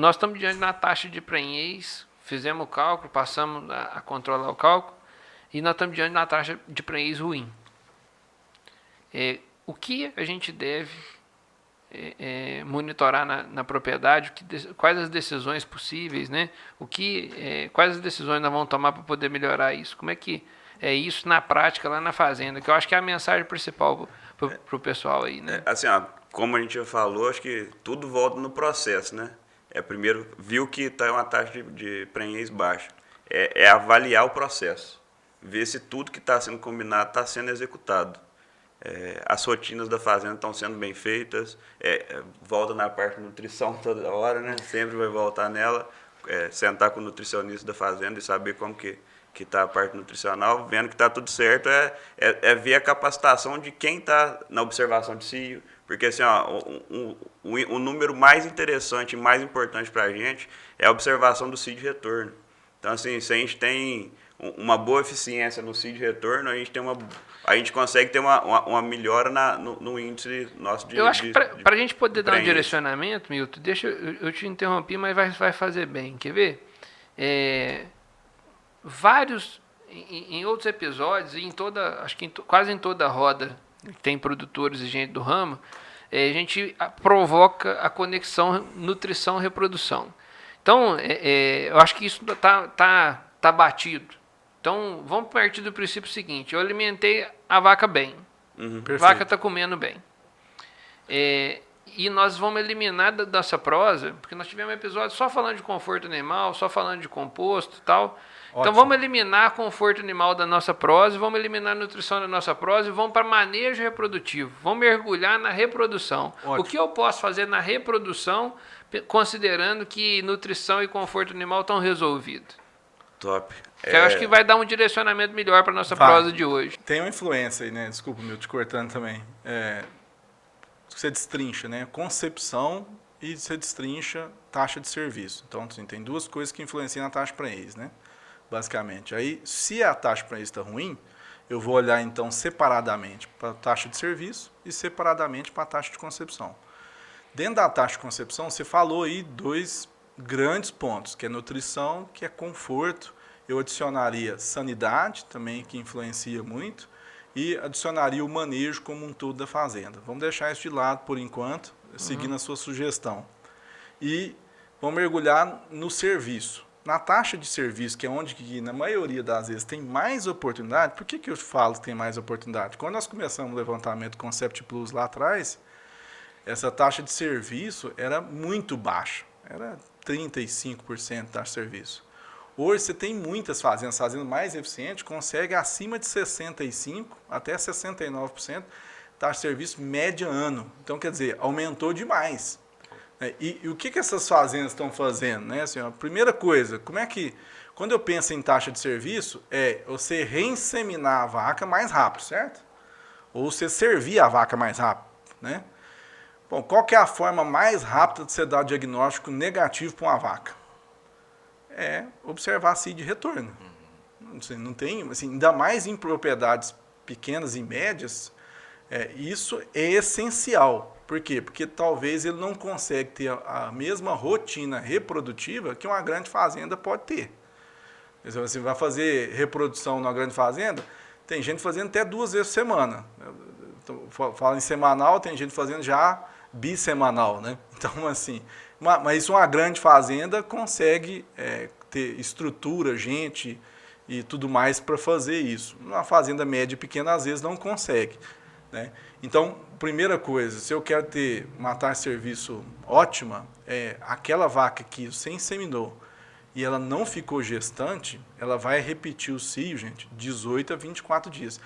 nós estamos diante da taxa de prenhez, fizemos o cálculo, passamos a controlar o cálculo, e nós estamos diante da taxa de prenhez ruim. O que a gente deve monitorar na propriedade, quais as decisões possíveis, né? Quais as decisões nós vamos tomar para poder melhorar isso? Como é que é isso na prática lá na fazenda? Que eu acho que é a mensagem principal para o pessoal aí, né? Assim, ó, como a gente já falou, acho que tudo volta no processo, né? Primeiro, viu que está uma taxa de prenhez baixa. É avaliar o processo. Ver se tudo que está sendo combinado está sendo executado. As rotinas da fazenda estão sendo bem feitas. Volta na parte de nutrição toda hora, né? Sempre vai voltar nela. Sentar com o nutricionista da fazenda e saber como que está a parte nutricional, vendo que está tudo certo, ver a capacitação de quem está na observação de cio, porque assim, o número mais interessante e mais importante para a gente é a observação do cio de retorno. Então, assim, se a gente tem uma boa eficiência no cio de retorno, a gente consegue ter uma melhora no índice nosso de... Eu acho que para a gente poder dar um direcionamento, Milton, deixa eu te interromper, mas vai fazer bem. Quer ver? Em outros episódios, acho que quase em toda a roda que tem produtores e gente do ramo, a gente provoca a conexão nutrição-reprodução. Então, eu acho que isso tá batido. Então, vamos partir do princípio seguinte: eu alimentei a vaca bem, a vaca está comendo bem. E nós vamos eliminar da nossa prosa, porque nós tivemos um episódio só falando de conforto animal, só falando de composto e tal. Ótimo. Então vamos eliminar conforto animal da nossa prosa, vamos eliminar a nutrição da nossa prosa e vamos para manejo reprodutivo. Vamos mergulhar na reprodução. Ótimo. O que eu posso fazer na reprodução, considerando que nutrição e conforto animal estão resolvidos? Top. Eu acho que vai dar um direcionamento melhor para a nossa prosa de hoje. Tem uma influência aí, né? Desculpa, meu, te cortando também. Você destrincha, né? Concepção e você destrincha taxa de serviço. Então, assim, tem duas coisas que influenciam na taxa prenhez, né? Basicamente. Aí, se a taxa prenhez está ruim, eu vou olhar, então, separadamente para a taxa de serviço e separadamente para a taxa de concepção. Dentro da taxa de concepção, você falou aí dois grandes pontos, que é nutrição, que é conforto. Eu adicionaria sanidade, também, que influencia muito, e adicionaria o manejo como um todo da fazenda. Vamos deixar isso de lado por enquanto, seguindo a sua sugestão. E vamos mergulhar no serviço. Na taxa de serviço, que é onde, que, na maioria das vezes, tem mais oportunidade. Por que eu falo que tem mais oportunidade? Quando nós começamos o levantamento do Concept Plus lá atrás, essa taxa de serviço era muito baixa. Era 35% da taxa de serviço. Hoje você tem muitas fazendas mais eficientes, consegue acima de 65% até 69% taxa de serviço média ano. Então, quer dizer, aumentou demais. E o que essas fazendas estão fazendo? Né? Assim, a primeira coisa, quando eu penso em taxa de serviço, é você reinseminar a vaca mais rápido, certo? Ou você servir a vaca mais rápido, né? Bom, qual que é a forma mais rápida de você dar diagnóstico negativo para uma vaca? É observar cio de retorno. Não tem, assim, ainda mais em propriedades pequenas e médias, isso é essencial. Por quê? Porque talvez ele não consegue ter a mesma rotina reprodutiva que uma grande fazenda pode ter. Se você vai fazer reprodução numa grande fazenda, tem gente fazendo até 2 vezes por semana. Fala em semanal, tem gente fazendo já bissemanal, né? Então, assim, mas uma grande fazenda consegue ter estrutura, gente e tudo mais para fazer isso. Uma fazenda média e pequena, às vezes, não consegue, né? Então, primeira coisa, se eu quero ter uma taxa de serviço ótima, aquela vaca que você inseminou e ela não ficou gestante, ela vai repetir o cio, gente, 18 a 24 dias.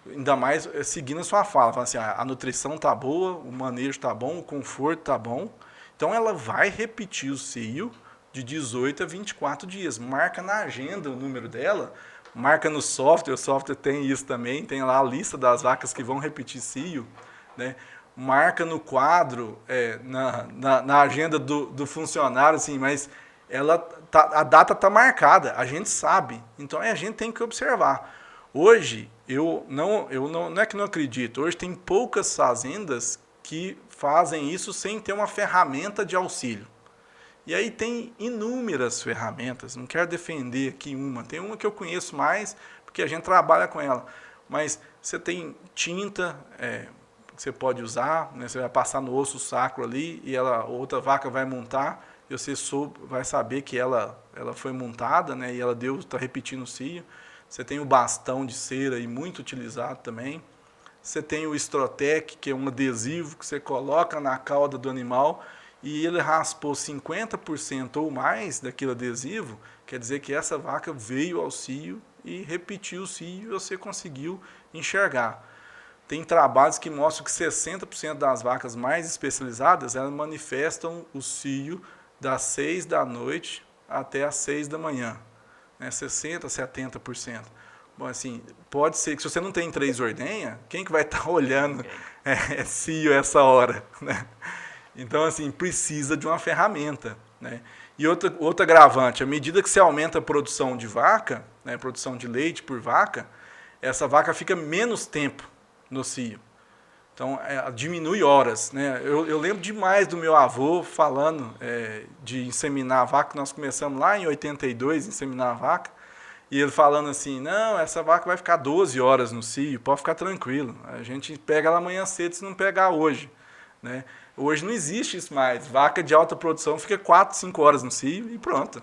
Ainda mais seguindo a sua fala, assim, a nutrição está boa, o manejo está bom, o conforto está bom. Então, ela vai repetir o cio de 18 a 24 dias. Marca na agenda o número dela, marca no software, o software tem isso também, tem lá a lista das vacas que vão repetir cio, né? Marca no quadro, na agenda do funcionário, assim, mas a data está marcada, a gente sabe, então a gente tem que observar. Hoje, não é que não acredito, hoje tem poucas fazendas que fazem isso sem ter uma ferramenta de auxílio. E aí tem inúmeras ferramentas, não quero defender aqui uma, tem uma que eu conheço mais, porque a gente trabalha com ela, mas você tem tinta que você pode usar, né? Você vai passar no osso sacro ali e outra vaca vai montar, e você vai saber que ela foi montada, né? E ela está repetindo o cio. Você tem o bastão de cera, aí, muito utilizado também. Você tem o Estrotec, que é um adesivo que você coloca na cauda do animal, e ele raspou 50% ou mais daquele adesivo, quer dizer que essa vaca veio ao cio e repetiu o cio e você conseguiu enxergar. Tem trabalhos que mostram que 60% das vacas mais especializadas, elas manifestam o cio das 6 da noite até as 6 da manhã, né? 60%, 70%. Bom, assim, pode ser que se você não tem 3 ordenhas, quem que vai estar olhando cio essa hora, né? Então, assim, precisa de uma ferramenta, né? E outro agravante, à medida que você aumenta a produção de vaca, né, produção de leite por vaca, essa vaca fica menos tempo no cio. Então, diminui horas, né? Eu lembro demais do meu avô falando de inseminar a vaca. Nós começamos lá em 82 a inseminar a vaca, e ele falando assim, não, essa vaca vai ficar 12 horas no cio, pode ficar tranquilo, a gente pega ela amanhã cedo se não pegar hoje, né? Hoje não existe isso mais. Vaca de alta produção fica 4, 5 horas no cio e pronto.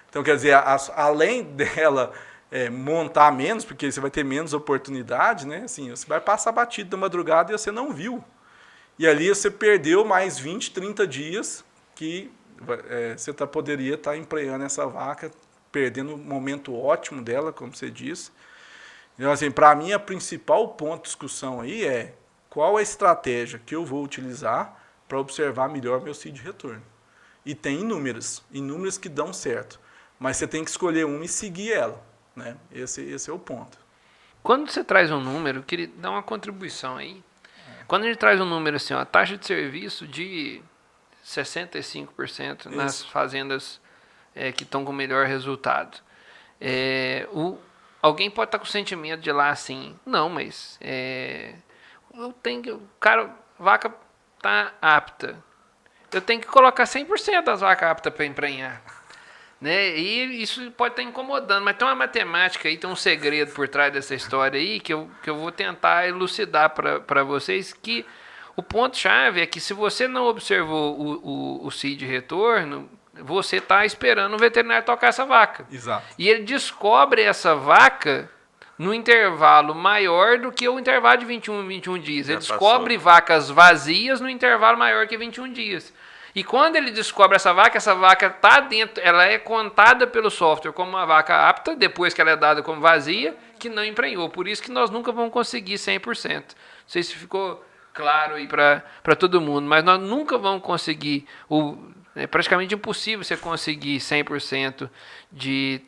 Então, quer dizer, além dela montar menos, porque você vai ter menos oportunidade, né? Assim, você vai passar batido da madrugada e você não viu. E ali você perdeu mais 20, 30 dias que você poderia estar empregando essa vaca, perdendo o momento ótimo dela, como você disse. Então, assim, para mim, o principal ponto de discussão aí é qual a estratégia que eu vou utilizar para observar melhor meu cio de retorno. E tem inúmeras que dão certo. Mas você tem que escolher uma e seguir ela, né? Esse é o ponto. Quando você traz um número, eu queria dar uma contribuição aí. Quando a gente traz um número assim, a taxa de serviço de 65% nas fazendas que estão com melhor resultado. Alguém pode estar com o sentimento de lá assim, não, mas vaca está apta. Eu tenho que colocar 100% das vacas aptas para emprenhar. Né? E isso pode estar incomodando, mas tem uma matemática aí, tem um segredo por trás dessa história aí que eu vou tentar elucidar para vocês, que o ponto-chave é que se você não observou o cio de retorno, você está esperando o veterinário tocar essa vaca. Exato. E ele descobre essa vaca no intervalo maior do que o intervalo de 21 dias. Ele descobre vacas vazias no intervalo maior que 21 dias. E quando ele descobre essa vaca está dentro, ela é contada pelo software como uma vaca apta, depois que ela é dada como vazia, que não emprenhou. Por isso que nós nunca vamos conseguir 100%. Não sei se ficou claro aí para todo mundo, mas nós nunca vamos conseguir, é praticamente impossível você conseguir 100% de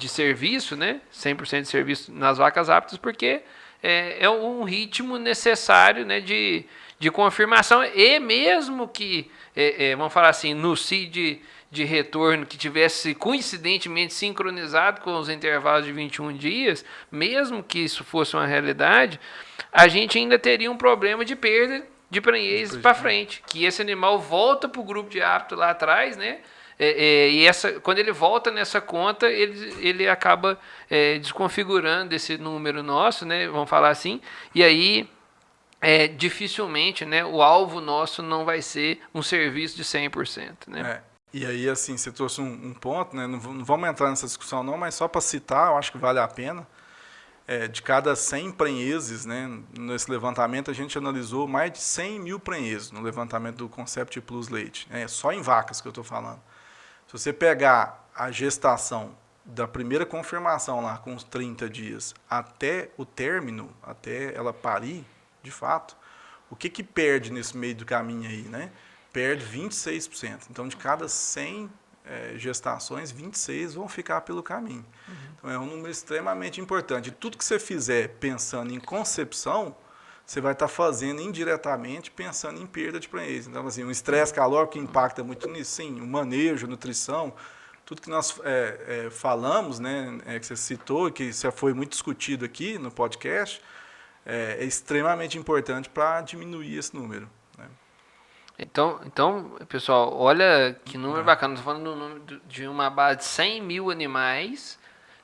serviço, né? 100% de serviço nas vacas aptas, porque é um ritmo necessário, né, de confirmação, e mesmo que, vamos falar assim, no cio de retorno que tivesse coincidentemente sincronizado com os intervalos de 21 dias, mesmo que isso fosse uma realidade, a gente ainda teria um problema de perda de prenhez para frente, que esse animal volta para o grupo de apto lá atrás, né? E quando ele volta nessa conta, ele acaba desconfigurando esse número nosso, né? Vamos falar assim, e aí dificilmente, né, o alvo nosso não vai ser um serviço de 100%. Né? E aí, assim, você trouxe um ponto, né? Não vamos entrar nessa discussão não, mas só para citar, eu acho que vale a pena. De cada 100 prenheses, né, nesse levantamento, a gente analisou mais de 100 mil prenheses no levantamento do Concept Plus Leite. Só em vacas que eu estou falando. Se você pegar a gestação da primeira confirmação lá com os 30 dias até o término, até ela parir, de fato, o que perde nesse meio do caminho aí, né? Perde 26%. Então, de cada 100 gestações, 26 vão ficar pelo caminho. Uhum. Então, é um número extremamente importante. Tudo que você fizer pensando em concepção, você vai estar fazendo indiretamente pensando em perda de prenhez. Então, assim, um estresse calórico que impacta muito nisso, sim, o manejo, nutrição, tudo que nós falamos, né, que você citou, que já foi muito discutido aqui no podcast, é extremamente importante para diminuir esse número. Né? Então, pessoal, olha que número bacana. Estou falando do número de uma base de 100 mil animais,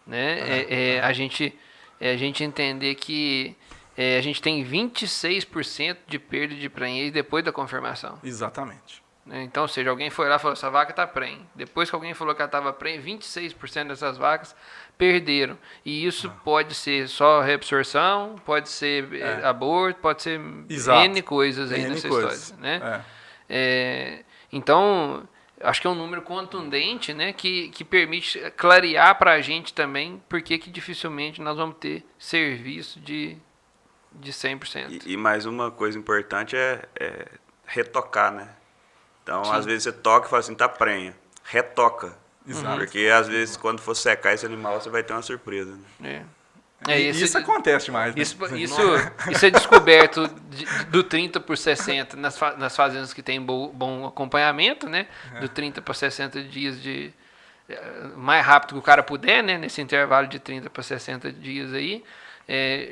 né? A gente entender que a gente tem 26% de perda de prenhez depois da confirmação. Exatamente. Então, ou seja, alguém foi lá e falou, essa vaca está prenhe. Depois que alguém falou que ela estava prenhe, 26% dessas vacas perderam. E isso pode ser só reabsorção, pode ser aborto, pode ser N coisas aí nessa história. Né? Então, acho que é um número contundente, né, que permite clarear para a gente também porque que dificilmente nós vamos ter serviço de 100%. E mais uma coisa importante é retocar, né? Então, às vezes você toca e fala assim, tá prenha. Retoca. Exato. Porque, às vezes, quando for secar esse animal, você vai ter uma surpresa. Né? Isso acontece demais. Né? Isso é descoberto do 30 por 60 nas fazendas que tem bom acompanhamento, né? Do 30 para 60 dias mais rápido que o cara puder, né? Nesse intervalo de 30 para 60 dias aí.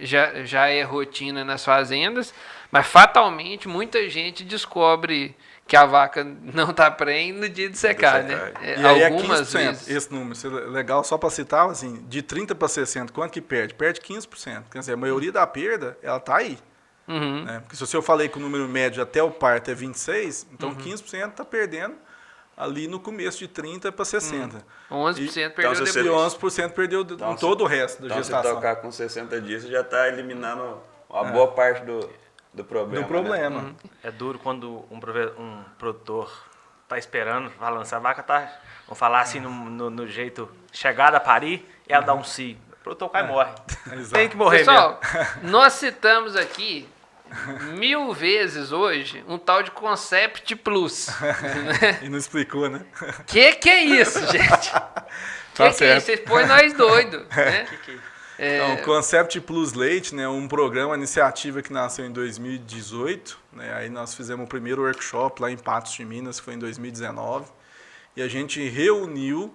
Já é rotina nas fazendas, mas fatalmente muita gente descobre que a vaca não está prenhe no dia de secar, né? E aí Algumas 15%, vezes. esse número, legal, só para citar, assim, de 30 para 60, quanto que perde? Perde 15%. Quer dizer, a maioria da perda, ela está aí. Né? Porque se eu falei que o número médio até o parto é 26, então 15% está perdendo ali no começo de 30 para 60. 11% perdeu depois. depois. E 11% perdeu em todo o resto da gestação. Se tocar com 60 dias, você já está eliminando uma boa parte do problema. Né? É duro quando um produtor está esperando, vai lançar a vaca, vamos falar assim no jeito, chegada a parir, e ela dá um cio. O produtor cai e morre. Tem que morrer Pessoal, mesmo. nós citamos aqui 1000 vezes hoje um tal de Concept Plus. E não explicou, né? Que é isso, gente? Que é isso? Vocês põem nós doidos, né? Então, o Concept Plus Leite, né, um programa, uma iniciativa que nasceu em 2018. Né, aí nós fizemos o primeiro workshop lá em Patos de Minas, que foi em 2019. E a gente reuniu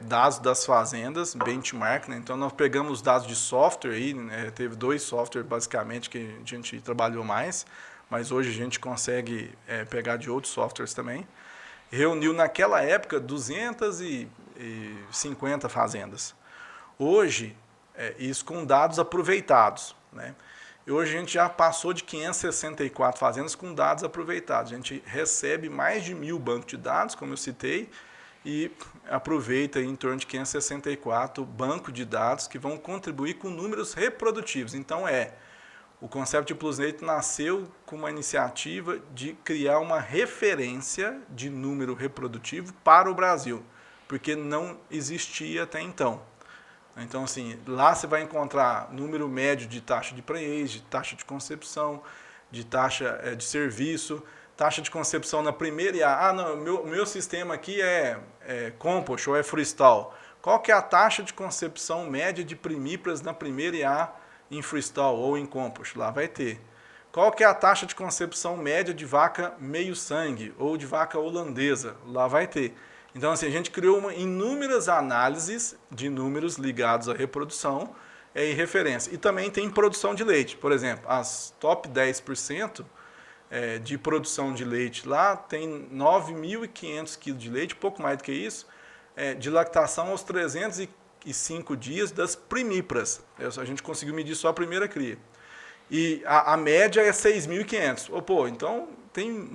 dados das fazendas, benchmark. Né, então, nós pegamos os dados de software, aí, né, teve 2 softwares basicamente que a gente trabalhou mais, mas hoje a gente consegue pegar de outros softwares também. Reuniu naquela época 250 fazendas. Hoje, isso com dados aproveitados. Né? E hoje a gente já passou de 564 fazendas com dados aproveitados. A gente recebe mais de 1000 bancos de dados, como eu citei, e aproveita em torno de 564 bancos de dados que vão contribuir com números reprodutivos. Então, o Concept Plus Leite nasceu com uma iniciativa de criar uma referência de número reprodutivo para o Brasil, porque não existia até então. Então, assim, lá você vai encontrar número médio de taxa de prenhez, de taxa de concepção, de taxa de serviço, taxa de concepção na primeira IA. Não, o meu sistema aqui é compost ou é freestyle. Qual que é a taxa de concepção média de primíparas na primeira IA em freestyle ou em compost? Lá vai ter. Qual que é a taxa de concepção média de vaca meio sangue ou de vaca holandesa? Lá vai ter. Então, assim, a gente criou inúmeras análises de números ligados à reprodução e referência. E também tem produção de leite. Por exemplo, as top 10% de produção de leite lá tem 9.500 kg de leite, pouco mais do que isso, de lactação aos 305 dias das primíparas. A gente conseguiu medir só a primeira cria. E a média é 6.500. Então tem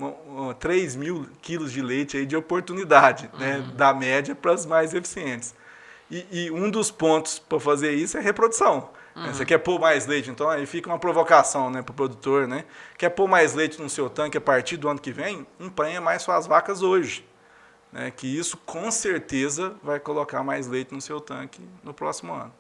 3.000 quilos de leite aí de oportunidade, né, da média para as mais eficientes. E um dos pontos para fazer isso é reprodução. Você quer pôr mais leite, então aí fica uma provocação, né, para o produtor. Né? Quer pôr mais leite no seu tanque a partir do ano que vem? Emprenha mais suas vacas hoje. Né, que isso com certeza vai colocar mais leite no seu tanque no próximo ano.